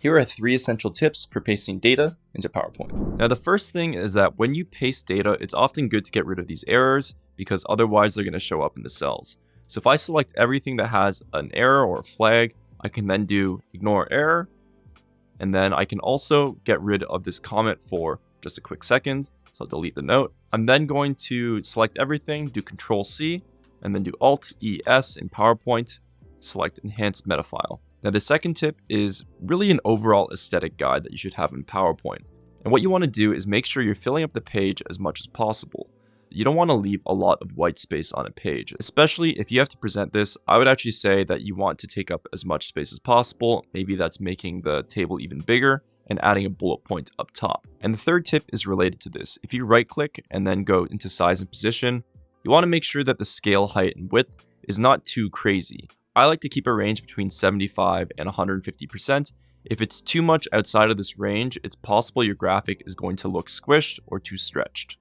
Here are 3 essential tips for pasting data into PowerPoint. Now, the first thing is that when you paste data, it's often good to get rid of these errors because otherwise they're going to show up in the cells. So if I select everything that has an error or a flag, I can then do ignore error. And then I can also get rid of this comment for just a quick second. So I'll delete the note. I'm then going to select everything, do Control C, and then do Alt ES in PowerPoint, select Enhance Meta File. Now, the second tip is really an overall aesthetic guide that you should have in PowerPoint. And what you want to do is make sure you're filling up the page as much as possible. You don't want to leave a lot of white space on a page, especially if you have to present this. I would actually say that you want to take up as much space as possible. Maybe that's making the table even bigger and adding a bullet point up top. And the third tip is related to this. If you right click and then go into size and position, you want to make sure that the scale, height, and width is not too crazy. I like to keep a range between 75 and 150%. If it's too much outside of this range, it's possible your graphic is going to look squished or too stretched.